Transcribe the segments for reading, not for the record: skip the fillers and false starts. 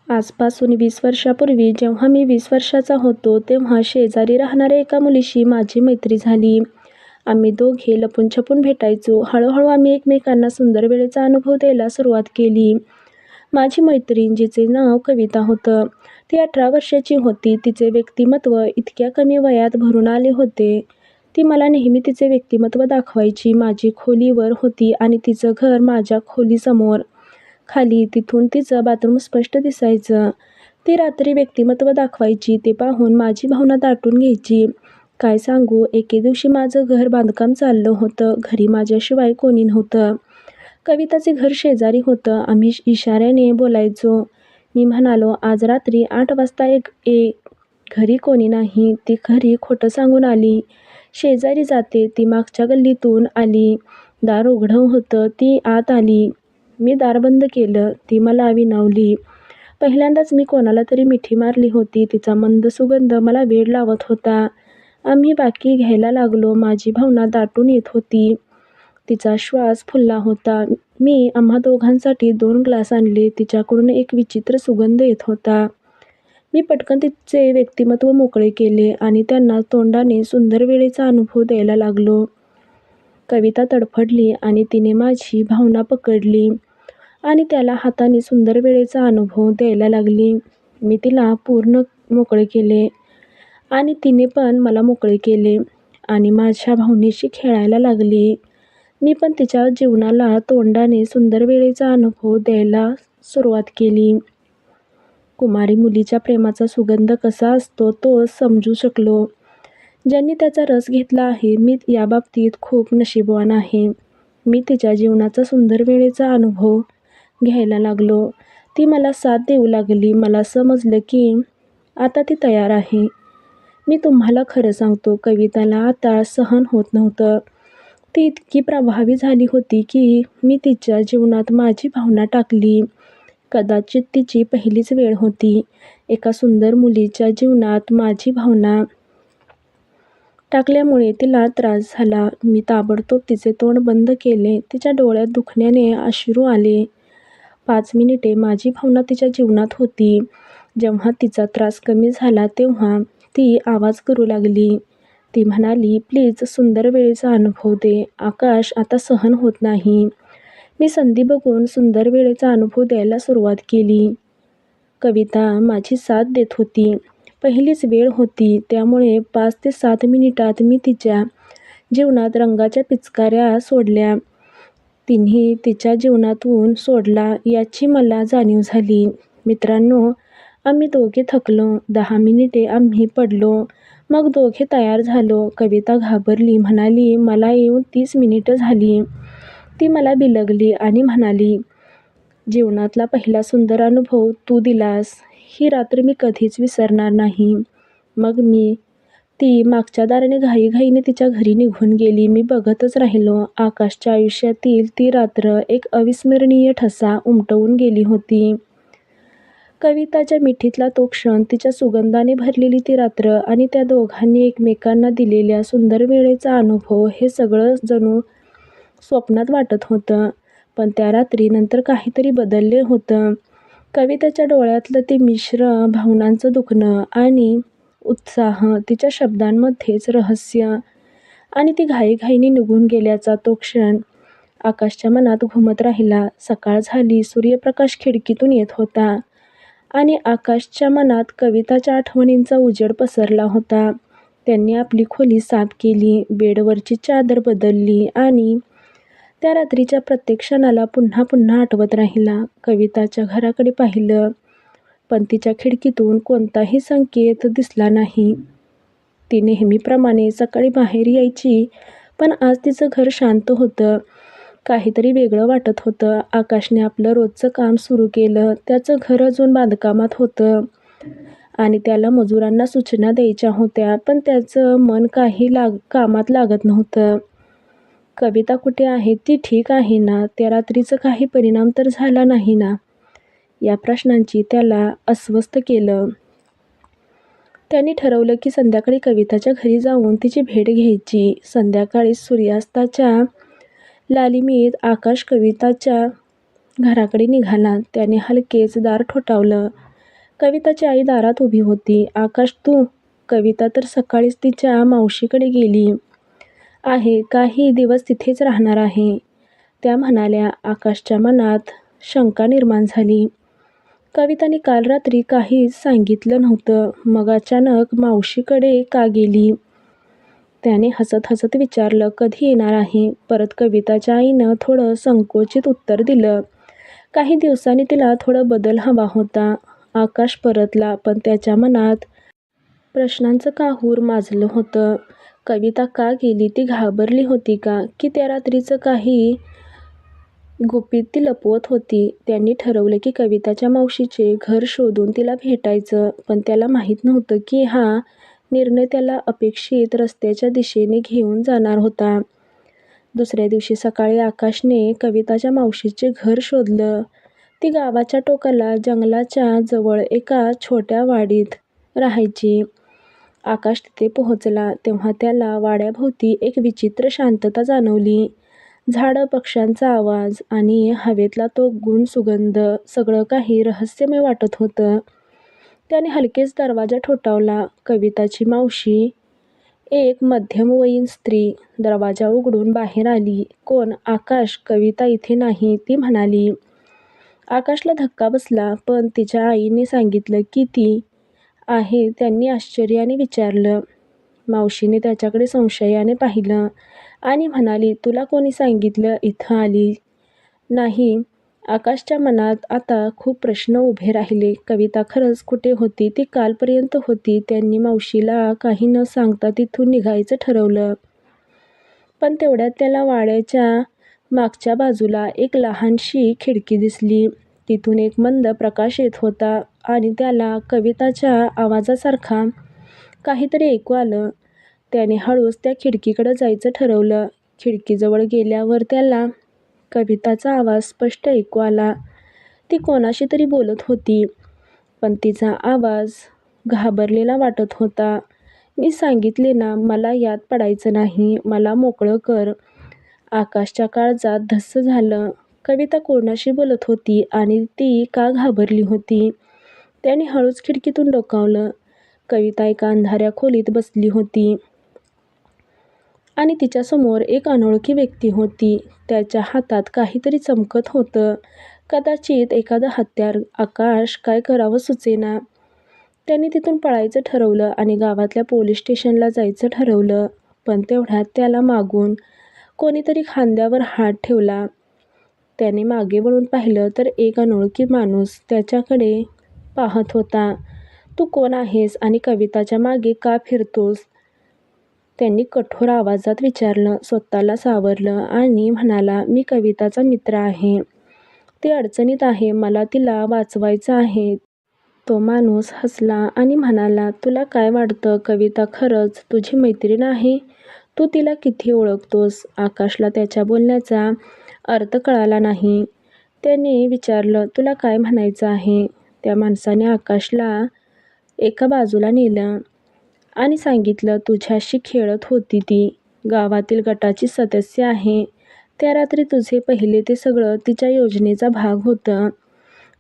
आजपासून 20 वर्षापूर्वी जेव्हा मी 20 वर्षाचा होतो तेव्हा शेजारी राहणाऱ्या एका मुलीशी माझी मैत्री झाली. आम्ही दोघे लपून-छपून भेटायचो. हळूहळू आम्ही एकमेकांना सुंदर वेळेचा अनुभव द्यायला सुरुवात केली. माझी मैत्रीण, जिचे नाव कविता होतं, ती 18 वर्षाची होती. तिचे व्यक्तिमत्व इतक्या कमी वयात भरून आले होते. ती मला नेहमी तिचे व्यक्तिमत्व दाखवायची. माझी खोली वर होती आणि तिचं घर माझ्या खोलीसमोर. खाली तिथून तिचं बाथरूम स्पष्ट दिसायचं. ती रात्री व्यक्तिमत्व दाखवायची. ते पाहून माझी भावना दाटून घ्यायची. काय सांगू, एके दिवशी माझं घर बांधकाम चाललं होतं. घरी माझ्याशिवाय कोणी नव्हतं. कविताचे घर शेजारी होतं. आम्ही इशाऱ्याने बोलायचो. मी म्हणालो, आज रात्री 8 वाजता ये. घरी कोणी नाही. ती घरी खोटं सांगून आली. शेजारी जाते. ती मागच्या गल्लीतून आली. दार उघडं होतं. ती आत आली. मी दार बंद केलं. ती मला विनवली. पहिल्यांदाच मी कोणाला तरी मिठी मारली होती. तिचा मंद सुगंध मला वेड लावत होता. आम्ही बाकी घ्यायला लागलो. माझी भावना दाटून येत होती. तिचा श्वास फुलला होता. मी आम्हा दोघांसाठी 2 ग्लास आणले. तिच्याकडून एक विचित्र सुगंध येत होता. मी पटकन तिचे व्यक्तिमत्व मोकळे केले आणि त्यांना तोंडाने सुंदर वेळेचा अनुभव द्यायला लागलो. कविता तडफडली आणि तिने माझी भावना पकडली आणि त्याला हाताने सुंदर वेळेचा अनुभव द्यायला लागली. मी तिला पूर्ण मोकळे केले आणि तिने पण मला मोकळे केले आणि माझ्या भावनेशी खेळायला लागली. मी पण तिच्या जीवनाला तोंडाने सुंदर वेळेचा अनुभव द्यायला सुरुवात केली. कुमारी मुलीच्या प्रेमाचा सुगंध कसा असतो तो समजू शकलो. ज्यांनी त्याचा रस घेतला आहे. मी याबाबतीत खूप नशीबवान आहे. मी तिच्या जीवनाचा सुंदर वेळेचा अनुभव घ्यायला लागलो. ती मला साथ देऊ लागली. मला समजलं की आता ती तयार आहे. मी तुम्हाला खरं सांगतो, कविताला आता सहन होत नव्हतं. ती इतकी प्रभावी झाली होती की मी तिच्या जीवनात माझी भावना टाकली. कदाचित तिची पहिलीच वेळ होती. एका सुंदर मुलीच्या जीवनात माझी भावना टाकल्यामुळे तिला त्रास झाला. मी ताबडतोब तिचे तोंड बंद केले. तिच्या डोळ्यात दुखण्याने अश्रू आले. 5 मिनिटे माझी भावना तिच्या जीवनात होती. जेव्हा तिचा त्रास कमी झाला तेव्हा ती आवाज करू लागली. ती म्हणाली, प्लीज सुंदर वेळेचा अनुभव दे. आकाश, आता सहन होत नाही. मी संधी बघून सुंदर वेळेचा अनुभव द्यायला सुरुवात केली. कविता माझी साथ देत होती. पहिलीच वेळ होती त्यामुळे 5 ते 7 मिनिटात मी तिच्या जीवनात रंगाच्या पिचकाऱ्या सोडल्या. तिने तिच्या जीवनातून सोडला याची मला जाणीव झाली. मित्रांनो, आम्ही दोघे थकलो. 10 मिनिटे आम्ही पडलो. मग दोघे तयार झालो. कविता घाबरली. म्हणाली, मला येऊन 30 मिनिटं झाली. ती मला बिलगली आणि म्हणाली, जीवनातला पहिला सुंदर अनुभव तू दिलास. ही रात्र मी कधीच विसरणार नाही. मग ती मागच्या दाराने घाईघाईने तिच्या घरी निघून गेली. मी बघतच राहिलो. आकाशच्या आयुष्यातील ती रात्र एक अविस्मरणीय ठसा उमटवून गेली होती. कविताच्या मिठीतला तो क्षण, तिच्या सुगंधाने भरलेली ती रात्र आणि त्या दोघांनी एकमेकांना दिलेल्या सुंदर वेळेचा अनुभव, हे सगळं जणू स्वप्नात वाटत होतं. पण त्या रात्री नंतर काहीतरी बदलले होतं. कविताच्या डोळ्यातलं ते मिश्र भावनांचं दुखणं आणि उत्साह, तिच्या शब्दांमध्येच रहस्य आणि ती घाईघाईने निघून गेल्याचा तो क्षण आकाशच्या मनात घुमत राहिला. सकाळ झाली. सूर्यप्रकाश खिडकीतून येत होता आणि आकाशच्या मनात कविताच्या आठवणींचा उजेड पसरला होता. त्यांनी आपली खोली साफ केली. बेडवरची चादर बदलली आणि त्या रात्रीच्या प्रत्येक क्षणाला पुन्हा पुन्हा आठवत राहिला. कविताच्या घराकडे पाहिलं, पण तिच्या खिडकीतून कोणताही संकेत दिसला नाही. ती नेहमीप्रमाणे सकाळी बाहेर यायची, पण आज तिचं घर शांत होतं. काहीतरी वेगळं वाटत होतं. आकाशने आपलं रोजचं काम सुरू केलं. त्याचं घर अजून बांधकामात होतं आणि त्याला मजुरांना सूचना द्यायच्या होत्या, पण त्याचं मन काही कामात लागत नव्हतं. कविता कुठे आहे? ती ठीक आहे ना? त्या रात्रीचा काही परिणाम तर झाला नाही ना? या प्रश्नांची त्याला अस्वस्थ केलं. त्यांनी ठरवलं की संध्याकाळी कविताच्या घरी जाऊन तिची भेट घ्यायची. संध्याकाळी सूर्यास्ताच्या लालिमीत आकाश कविताच्या घराकडे निघाला. त्याने हलकेच दार ठोठावलं. कविताची आई दारात उभी होती. आकाश तू? कविता तर सकाळीच तिच्या मावशीकडे गेली आहे. काही दिवस तिथेच राहणार आहे, त्या म्हणाल्या. आकाशच्या मनात शंका निर्माण झाली. कविताने काल रात्री काहीच सांगितलं नव्हतं, मग अचानक मावशीकडे का गेली? त्याने हसत हसत विचारलं, कधी येणार आहे? परत कविताच्या आईनं थोडं संकोचित उत्तर दिलं, काही दिवसांनी तिला थोडा बदल हवा होता. आकाश परतला, पण त्याच्या मनात प्रश्नांचं काहूर माजलं होतं. कविता का गेली? ती घाबरली होती का? की त्या रात्रीचं काही गुपित ती लपवत होती? त्यांनी ठरवलं की कविताच्या मावशीचे घर शोधून तिला भेटायचं, पण त्याला माहीत नव्हतं की हा निर्णय त्याला अपेक्षित रस्त्याच्या दिशेने घेऊन जाणार होता. दुसऱ्या दिवशी सकाळी आकाशने कविताच्या मावशीचे घर शोधलं. ती गावाच्या टोकाला जंगलाच्या जवळ एका छोट्या वाडीत राहायची. आकाश तिथे पोहोचला तेव्हा त्याला वाड्याभोवती एक विचित्र शांतता जाणवली. झाडं, पक्ष्यांचा आवाज आणि हवेतला तो गुण सुगंध, सगळं काही रहस्यमय वाटत होतं. त्याने हलकेच दरवाजा ठोठावला. कविताची मावशी, एक मध्यमवयीन स्त्री, दरवाजा उघडून बाहेर आली. कोण? आकाश, कविता इथे नाही, ती म्हणाली. आकाशला धक्का बसला, पण तिच्या आईने सांगितलं की ती आहे. त्यांनी आश्चर्याने विचारलं. मावशीने त्याच्याकडे संशयाने पाहिलं आणि म्हणाली, तुला कोणी सांगितलं इथं आली? नाही. आकाशच्या मनात आता खूप प्रश्न उभे राहिले. कविता खरंच कुठे होती? ती कालपर्यंत होती. त्यांनी मावशीला काही न सांगता तिथून निघायचं ठरवलं. पण तेवढ्यात त्याला वाड्याच्या मागच्या बाजूला एक लहानशी खिडकी दिसली. तिथून एक मंद प्रकाश येत होता आणि त्याला कविताच्या आवाजासारखा काहीतरी ऐकू आलं. त्याने हळूच त्या खिडकीकडे जायचं ठरवलं. खिडकीजवळ गेल्यावर त्याला कविताचा आवाज स्पष्ट ऐकू आला. ती कोणाशी तरी बोलत होती, पण तिचा आवाज घाबरलेला वाटत होता. मी सांगितले ना, मला यात पडायचं नाही, मला मोकळं कर. आकाशच्या काळजात धस्स झालं. कविता कोणाशी बोलत होती आणि ती का घाबरली होती? त्याने हळूच खिडकीतून डोकावलं. कविता एका अंधाऱ्या खोलीत बसली होती आणि तिच्यासमोर एक अनोळखी व्यक्ती होती. त्याच्या हातात काहीतरी चमकत होतं, कदाचित एखादं हत्यार. आकाश काय करावं सुचेना. त्याने तिथून पळायचं ठरवलं आणि गावातल्या पोलीस स्टेशनला जायचं ठरवलं. पण तेवढ्यात त्याला मागून कोणीतरी खांद्यावर हात ठेवला. त्याने मागे वळून पाहिलं तर एक अनोळखी माणूस त्याच्याकडे पाहत होता. तू कोण आहेस आणि कविताच्या मागे का फिरतोस? त्यांनी कठोर आवाजात विचारलं. स्वतःला सावरलं आणि म्हणाला, मी कविताचा मित्र आहे. ती अडचणीत आहे, मला तिला वाचवायचं आहे. तो माणूस हसला आणि म्हणाला, तुला काय वाटतं? कविता खरंच तुझी मैत्रीण आहे? तू तिला किती ओळखतोस? आकाशला त्याच्या बोलण्याचा अर्थ कळाला नाही. त्याने विचारलं, तुला काय म्हणायचं आहे? त्या माणसाने आकाशला एका बाजूला नेलं आणि सांगितलं, तुझ्याशी खेळत होती ती. गावातील गटाची सदस्य आहे. त्या रात्री तुझे पहिले ते सगळं तिच्या योजनेचा भाग होतं.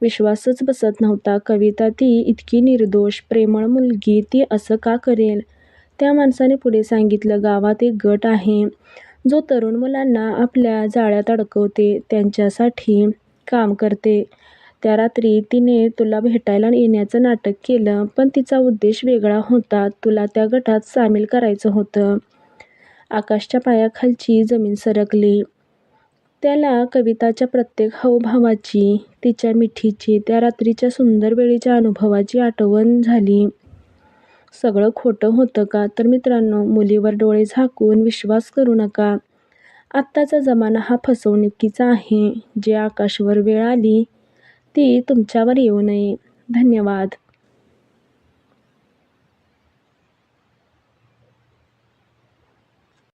विश्वासच बसत नव्हता. कविता ती इतकी निर्दोष, प्रेमळ मुलगी, ती असं का करेल? त्या माणसाने पुढे सांगितलं, गावात एक गट आहे जो तरुण मुलांना आपल्या जाळ्यात अडकवते, त्यांच्यासाठी काम करते. त्या रात्री तिने तुला भेटायला येण्याचं नाटक केलं, पण तिचा उद्देश वेगळा होता. तुला त्या गटात सामील करायचं होतं. आकाशच्या पायाखालची जमीन सरकली. त्याला कविताच्या प्रत्येक हावभावाची, तिच्या मिठीची, त्या रात्रीच्या सुंदर वेळेच्या अनुभवाची आठवण झाली. सगळं खोटं होतं का? तर मित्रांनो, मुलीवर डोळे झाकून विश्वास करू नका. आत्ताचा जमाना हा फसवणुकीचा आहे. जे आकाशवर वेळ आली ती तुमच्यावर येऊ नये. धन्यवाद.